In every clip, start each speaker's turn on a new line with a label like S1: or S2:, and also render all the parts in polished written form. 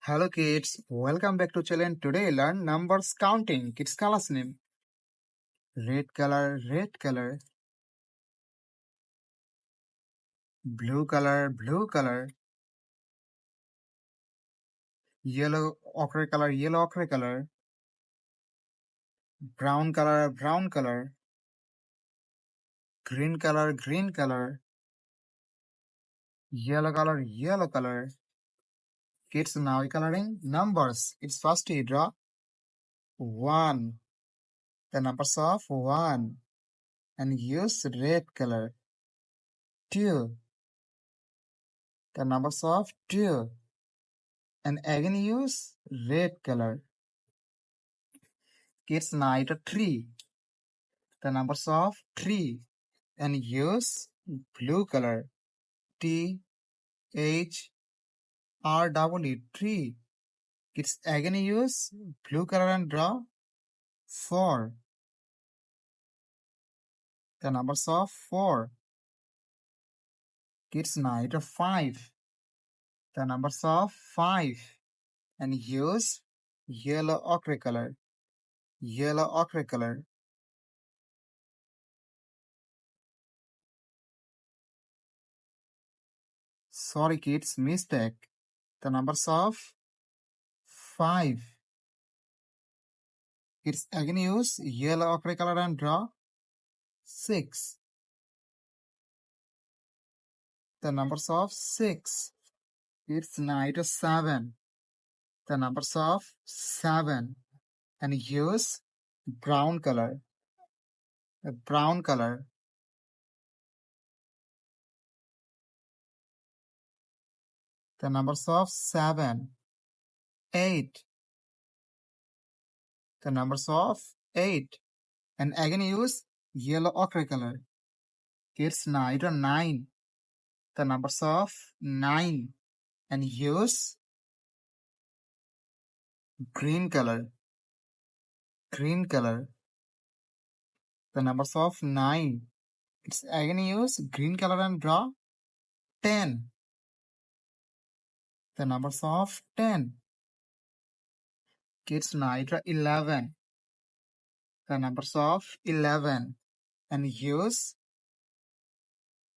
S1: Hello kids, welcome back to channel. Today learn numbers counting. Kids colors name. Red color, red color. Blue color, blue color. Yellow ochre color, yellow ochre color. Brown color, brown color. Green color, green color. Yellow color, yellow color. Kids now coloring numbers. It's first you draw 1. The numbers of 1 and use red color. 2. The numbers of 2 and again use red color. Kids now 3. The numbers of 3 and use blue color. T H R W 3. Kids again use blue color and draw 4. The numbers of 4. Kids now 5. The numbers of 5 and use yellow ochre color. Yellow ochre color. Sorry kids, mistake. The numbers of 5. Kids again use yellow ochre color and draw 6. The numbers of 6. It's night 7. The numbers of 7 and use brown color. A brown color. The numbers of 7. 8. The numbers of 8 and again use yellow ochre color. It's night 9. The numbers of 9 and use green color. Green color. The numbers of 9. It's again use green color and draw 10. The numbers of 10. Kids night 11. The numbers of 11 and use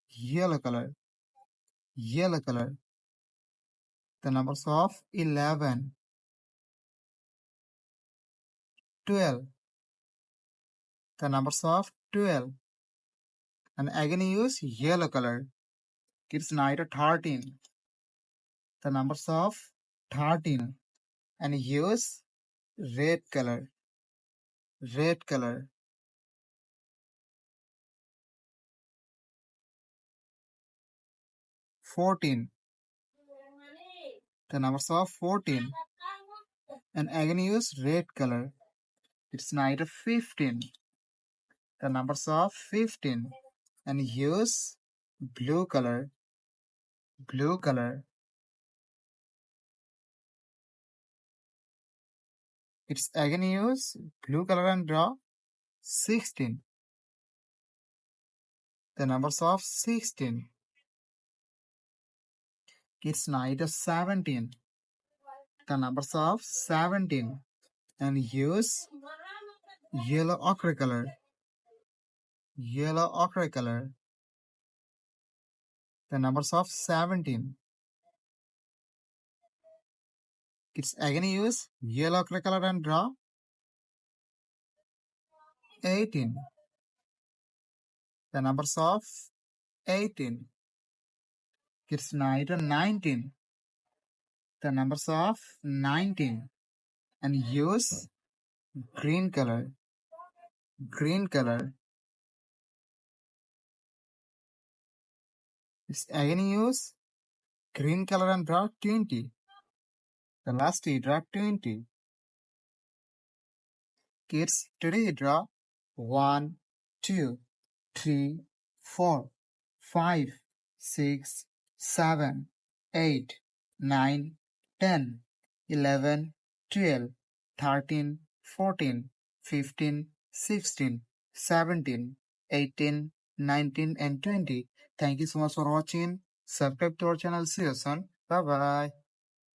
S1: yellow color. Yellow color. The numbers of 11. 12. The numbers of 12 and again use yellow color. Kids night 13. The numbers of 13 and use red color. Red color. "14. The numbers of 14 and again use red color. It's night 15. The numbers of 15 and use blue color. Blue color. It's again use blue color and draw 16. The numbers of 16. It's night 17. The numbers of 17 and use yellow ochre color. Yellow ochre color. The numbers of 17. It's again use yellow ochre color and draw 18. The numbers of 18. It's night 19. The numbers of 19 and use green color. Green color. It's again use green color and draw 20. The last you draw 20. Kids, today draw 1, 2, 3, 4, 5, 6, 7, 8, 9, 10, 11, 12, 13, 14, 15, 16, 17, 18, 19 and 20. Thank you so much for watching. Subscribe to our channel. See you soon. Bye bye.